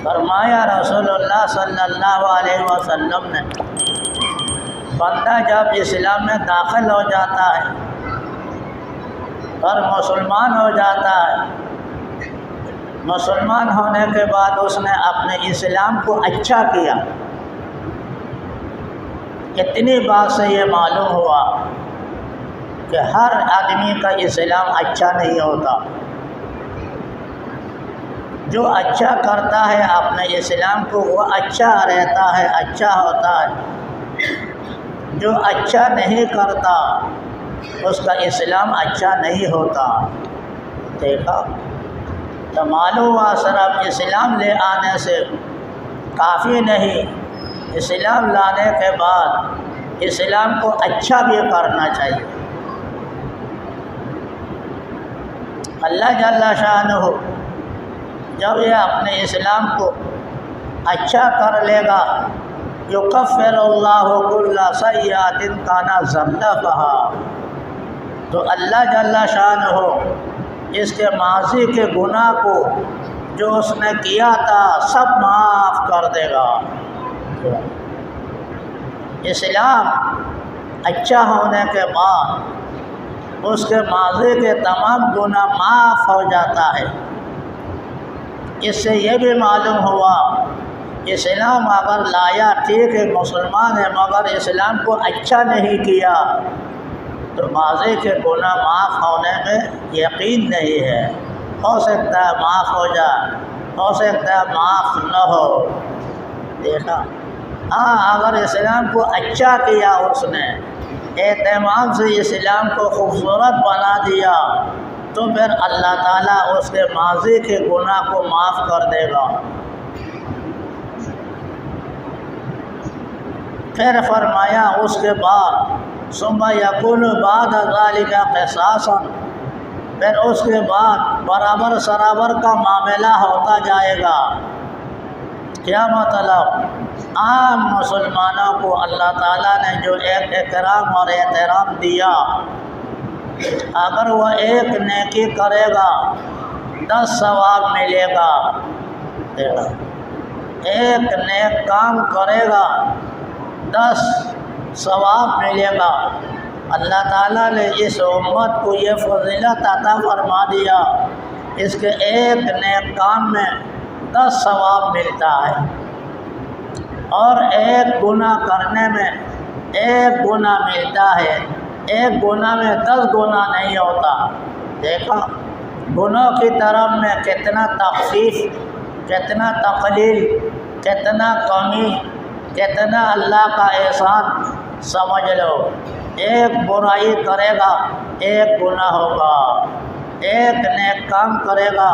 فرمایا رسول اللہ صلی اللہ علیہ وسلم نے، بندہ جب اسلام میں داخل ہو جاتا ہے اور مسلمان ہو جاتا ہے، مسلمان ہونے کے بعد اس نے اپنے اسلام کو اچھا کیا، اتنی بات سے یہ معلوم ہوا کہ ہر آدمی کا اسلام اچھا نہیں ہوتا۔ جو اچھا کرتا ہے اپنے اسلام کو وہ اچھا رہتا ہے، اچھا ہوتا ہے۔ جو اچھا نہیں کرتا اس کا اسلام اچھا نہیں ہوتا۔ دیکھا تو معلوم ہوا صرف اسلام لے آنے سے کافی نہیں، اسلام لانے کے بعد اسلام کو اچھا بھی کرنا چاہیے۔ اللہ جل شانہ جب یہ اپنے اسلام کو اچھا کر لے گا، یکفر اللہ کل سیئۃ کان زلفھا، تو اللہ جل شانہ اس کے ماضی کے گناہ کو جو اس نے کیا تھا سب معاف کر دے گا۔ اسلام اچھا ہونے کے بعد اس کے ماضی کے تمام گناہ معاف ہو جاتا ہے۔ اس سے یہ بھی معلوم ہوا اسلام اگر لایا ٹھیک ہے، مسلمان ہے، مگر اسلام کو اچھا نہیں کیا تو ماضی کے گناہ معاف ہونے میں یقین نہیں ہے۔ ہو سکتا ہے معاف ہو جائے، ہو سکتا ہے معاف نہ ہو۔ دیکھا، ہاں اگر اسلام کو اچھا کیا، اس نے اہتمام سے اسلام کو خوبصورت بنا دیا، تو پھر اللہ تعالیٰ اس کے ماضی کے گناہ کو معاف کر دے گا۔ پھر فرمایا اس کے بعد ثم یکون بعد ذلک قصاصا، پھر اس کے بعد برابر سرابر کا معاملہ ہوتا جائے گا۔ کیا مطلب؟ عام مسلمانوں کو اللہ تعالیٰ نے جو ایک اکرام اور احترام دیا، اگر وہ ایک نیکی کرے گا 10 ثواب ملے گا، ایک نیک کام کرے گا 10 ثواب ملے گا۔ اللہ تعالیٰ نے اس امت کو یہ فضیلت عطا فرما دیا، اس کے ایک نیک کام میں 10 ثواب ملتا ہے، اور ایک گناہ کرنے میں 1 گناہ ملتا ہے۔ 1 گناہ میں 10 گناہ نہیں ہوتا۔ دیکھا گناہ کی طرف میں کتنا تخفیف، کتنا تقلیل، کتنا کمی، کتنا اللہ کا احسان سمجھ لو۔ 1 برائی کرے گا 1 گناہ ہوگا، 1 نیک کام کرے گا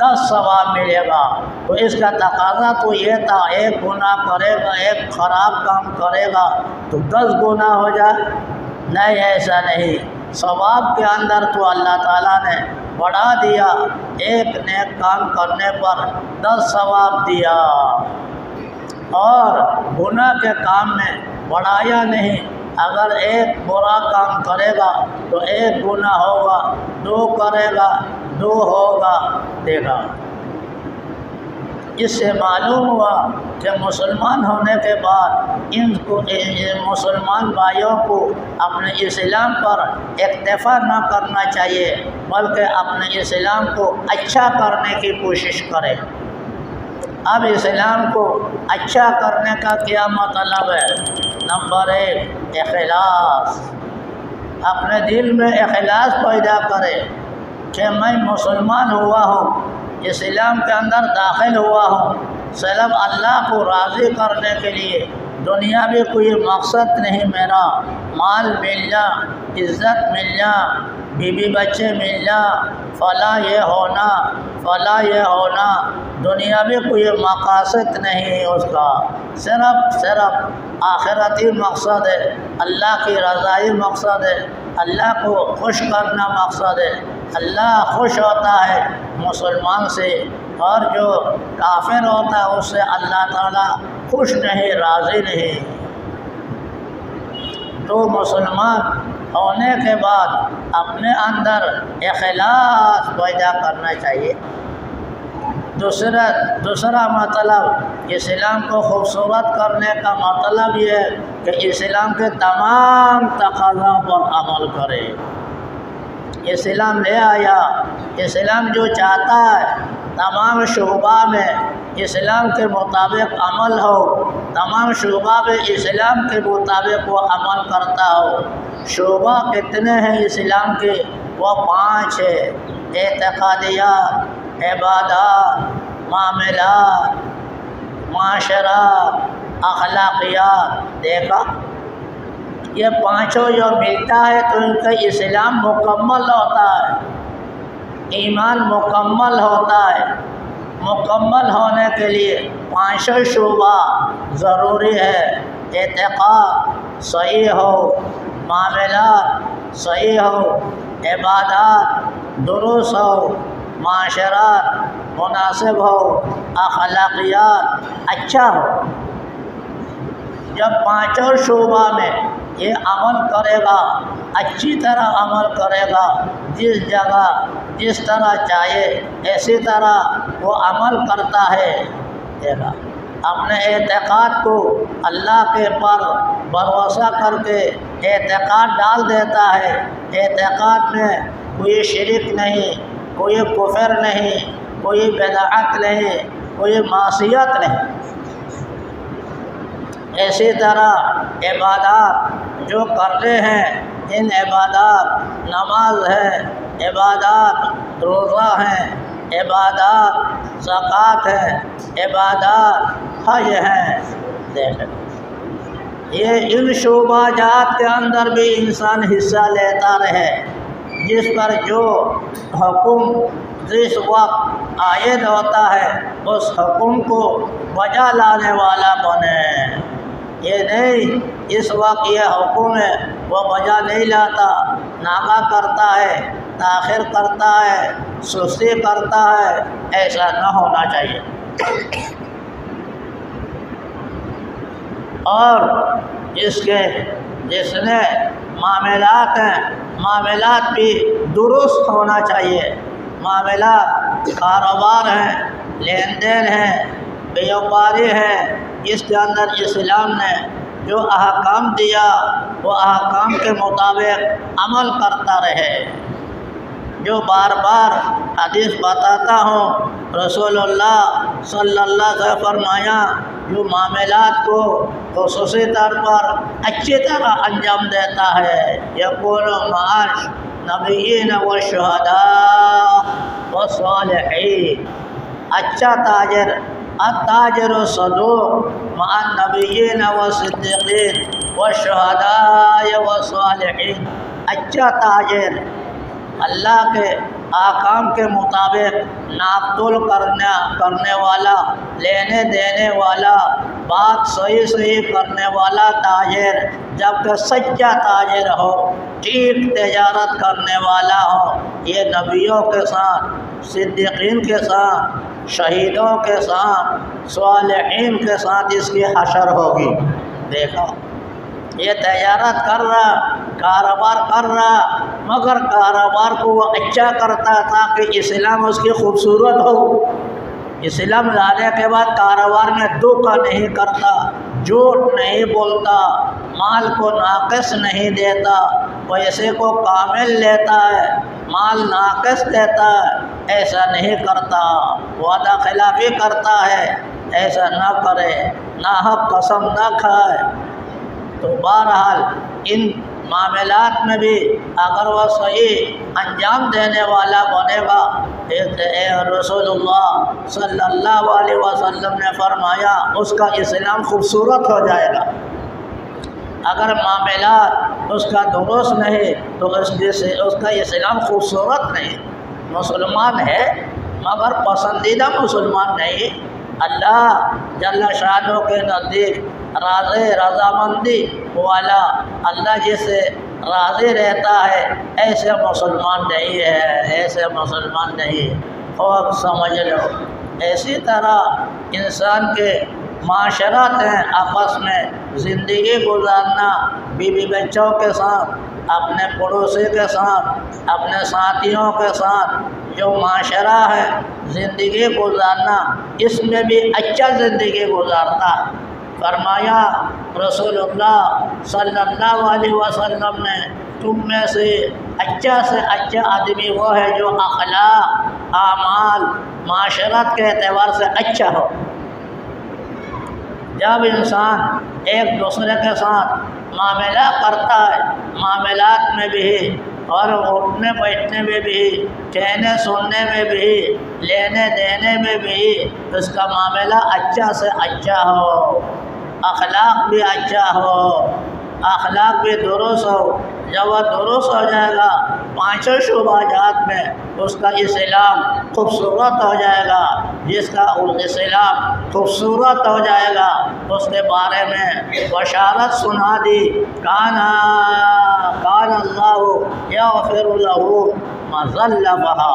10 ثواب ملے گا۔ تو اس کا تقاضا تو یہ تھا 1 گناہ کرے گا، 1 خراب کام کرے گا تو 10 گناہ ہو جائے۔ نہیں، ایسا نہیں، ثواب کے اندر تو اللہ تعالیٰ نے بڑھا دیا، 1 نیک کام کرنے پر 10 ثواب دیا، اور گناہ کے کام میں بڑھایا نہیں۔ اگر 1 برا کام کرے گا تو 1 گناہ ہوگا، 2 کرے گا 2 ہوگا۔ دیکھا، اس سے معلوم ہوا کہ مسلمان ہونے کے بعد ان مسلمان بھائیوں کو اپنے اسلام پر اکتفا نہ کرنا چاہیے، بلکہ اپنے اسلام کو اچھا کرنے کی کوشش کرے۔ اب اسلام کو اچھا کرنے کا کیا مطلب ہے؟ نمبر 1 اخلاص، اپنے دل میں اخلاص پیدا کرے کہ میں مسلمان ہوا ہوں، اسلام کے اندر داخل ہوا ہوں صرف اللہ کو راضی کرنے کے لیے، دنیا میں کوئی مقصد نہیں میرا، مال مل جا، عزت مل جا، بیوی بچے مل جا، فلاں یہ ہونا، فلاں یہ ہونا، دنیا میں کوئی مقاصد نہیں اس کا، صرف آخرتی مقصد ہے، اللہ کی رضائی مقصد ہے، اللہ کو خوش کرنا مقصد ہے۔ اللہ خوش ہوتا ہے مسلمان سے، اور جو کافر ہوتا ہے اس سے اللہ تعالیٰ خوش نہیں، راضی نہیں۔ تو مسلمان ہونے کے بعد اپنے اندر اخلاص پیدا کرنا چاہیے۔ دوسرا مطلب اسلام کو خوبصورت کرنے کا مطلب یہ ہے کہ اسلام کے تمام تقاضوں پر عمل کرے۔ اسلام لے آیا، اسلام جو چاہتا ہے تمام شعبہ میں اسلام کے مطابق عمل ہو، تمام شعبہ میں اسلام کے مطابق وہ عمل کرتا ہو۔ شعبہ کتنے ہیں اسلام کے؟ وہ 5 ہے: اعتقادیات، عبادات، معاملات، معاشرات، اخلاقیات۔ دیکھا، یہ 5 جو ملتا ہے تو ان کا اسلام مکمل ہوتا ہے، ایمان مکمل ہوتا ہے۔ مکمل ہونے کے لیے 5 شعبہ ضروری ہے: اعتقاد صحیح ہو، معاملات صحیح ہو، عبادات درست ہو، معاشرات مناسب ہو، اخلاقیات اچھا ہو۔ جب 5 شعبہ میں یہ عمل کرے گا، اچھی طرح عمل کرے گا، جس جگہ جس طرح چاہیے اسی طرح وہ عمل کرتا ہے۔ دیکھا، اپنے اعتقاد کو اللہ کے پر بھروسہ کر کے اعتقاد ڈال دیتا ہے۔ اعتقاد میں کوئی شرک نہیں، کوئی کفر نہیں، کوئی بدعت نہیں، کوئی معصیت نہیں۔ اسی طرح عبادات جو کرتے ہیں، ان عبادات نماز ہے، عبادات روزہ ہیں، عبادات زکوٰۃ ہے، عبادات حج ہیں۔ دیکھیں، یہ ان شعبہ جات کے اندر بھی انسان حصہ لیتا رہے، جس پر جو حکم جس وقت عائد ہوتا ہے اس حکم کو بجا لانے والا بنے۔ یہ نہیں اس وقت یہ حکم ہے وہ بجا نہیں لاتا، ناغہ کرتا ہے، تاخیر کرتا ہے، سستی کرتا ہے، ایسا نہ ہونا چاہیے۔ اور جس نے معاملات ہیں، معاملات بھی درست ہونا چاہیے۔ معاملات کاروبار ہیں، لین دین ہیں، بیوپاری ہے، اس کے اندر اسلام نے جو احکام دیا وہ احکام کے مطابق عمل کرتا رہے۔ جو بار بار حدیث بتاتا ہوں، رسول اللہ صلی اللہ علیہ وسلم فرمایا، جو معاملات کو خصوصی طور پر اچھی طرح انجام دیتا ہے، یقول معاش نبیین و شہداء و صالحین۔ اچھا تاجر، التاجر الصدوق مع النبیین و صدیقین و شہداء و صالحین۔ اچھا تاجر اللہ کے احکام کے مطابق ناپ تول کرنے والا، لینے دینے والا، بات صحیح کرنے والا تاجر، جبکہ سچا تاجر ہو، ٹھیک تجارت کرنے والا ہو، یہ نبیوں کے ساتھ، صدیقین کے ساتھ، شہیدوں کے ساتھ، صالحین کے ساتھ اس کی حشر ہوگی۔ دیکھا، یہ تجارت کر رہا، کاروبار کر رہا، مگر کاروبار کو وہ اچھا کرتا تاکہ اسلام اس کی خوبصورت ہو۔ اسلام لانے کے بعد کاروبار میں دھوکہ نہیں کرتا، جھوٹ نہیں بولتا، مال کو ناقص نہیں دیتا، پیسے کو کامل لیتا ہے، مال ناقص دیتا ہے، ایسا نہیں کرتا، وعدہ خلافی کرتا ہے، ایسا نہ کرے، ناحق قسم نہ کھائے۔ تو بہرحال ان معاملات میں بھی اگر وہ صحیح انجام دینے والا بنے گا، رسول اللہ صلی اللہ علیہ وسلم نے فرمایا اس کا اسلام خوبصورت ہو جائے گا۔ اگر معاملات اس کا درست نہیں تو اس کا اسلام خوبصورت نہیں۔ مسلمان ہے مگر پسندیدہ مسلمان نہیں۔ اللہ جل شانہ کے نزدیک رضامندی والا، اللہ جسے راضی رہتا ہے، ایسے مسلمان نہیں ہے، ایسے مسلمان نہیں۔ خوب سمجھ لو۔ اسی طرح انسان کے معاشرات ہیں، آپس میں زندگی گزارنا، بیوی بچوں کے ساتھ اپنے پڑوسی کے ساتھ، اپنے ساتھیوں کے ساتھ جو معاشرہ ہے زندگی گزارنا، اس میں بھی اچھا زندگی گزارتا ہے۔ فرمایا رسول اللہ صلی اللہ علیہ وسلم نے تم میں سے اچھا آدمی وہ ہے جو اخلاق، اعمال، معاشرت کے اعتبار سے اچھا ہو۔ جب انسان ایک دوسرے کے ساتھ معاملہ کرتا ہے، معاملات میں بھی اور اٹھنے بیٹھنے میں بھی، کہنے سننے میں بھی، لینے دینے میں بھی اس کا معاملہ اچھا سے اچھا ہو، اخلاق بھی اچھا ہو، اخلاق بھی درست ہو۔ جب وہ درست ہو جائے گا پانچوں شعبہ جات میں اس کا اسلام خوبصورت ہو جائے گا۔ جس کا اسلام خوبصورت ہو جائے گا اس کے بارے میں بشارت سنا دی، کان اللہ یغفر له ما ذلفها،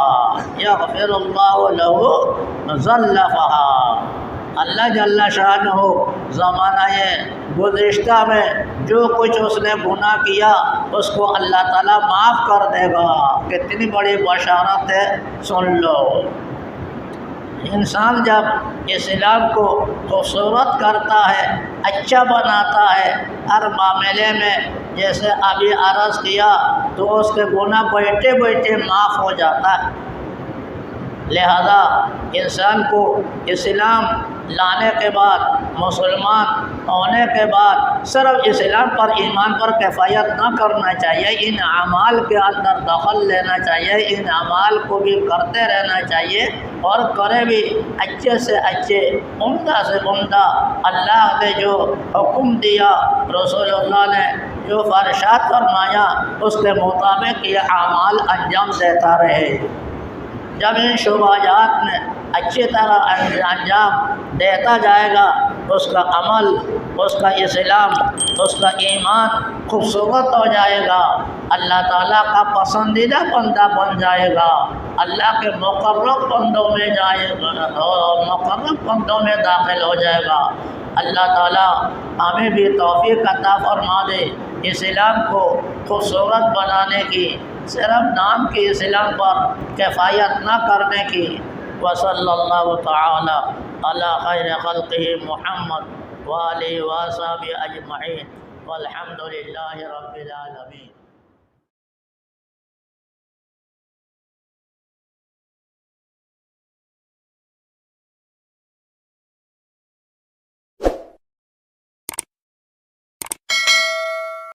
یغفر اللہ له ذلفها۔ اللہ جل شانہ زمانہ گزشتہ میں جو کچھ اس نے گناہ کیا اس کو اللہ تعالیٰ معاف کر دے گا۔ کتنی بڑی بشارت ہے، سن لو۔ انسان جب اسلام کو خوبصورت کرتا ہے، اچھا بناتا ہے ہر معاملے میں، جیسے ابھی عرض کیا تو اس کے گناہ بیٹھے بیٹھے معاف ہو جاتا ہے۔ لہذا انسان کو اسلام لانے کے بعد، مسلمان ہونے کے بعد صرف اسلام پر، ایمان پر کفایت نہ کرنا چاہیے، ان اعمال کے اندر دخل لینا چاہیے، ان اعمال کو بھی کرتے رہنا چاہیے اور کرے بھی اچھے سے اچھے، عمدہ سے عمدہ۔ اللہ نے جو حکم دیا، رسول اللہ نے جو ارشاد فرمایا، اس کے مطابق یہ اعمال انجام دیتا رہے۔ جب ان شعبات میں اچھی طرح انجام دیتا جائے گا، اس کا عمل، اس کا اسلام، اس کا ایمان خوبصورت ہو جائے گا، اللہ تعالیٰ کا پسندیدہ بندہ بن جائے گا، اللہ کے مقرب بندوں میں مقرب بندوں میں داخل ہو جائے گا۔ اللہ تعالیٰ ہمیں بھی توفیق عطا فرما دے اسلام کو خوبصورت بنانے کی، صرف نام کی اسلام پر کفایت نہ کرنے کی۔ وصلی اللہ تعالی علی خیر خلقہ محمد وآلہ وصحبہ اجمعین، والحمد للہ رب العالمین۔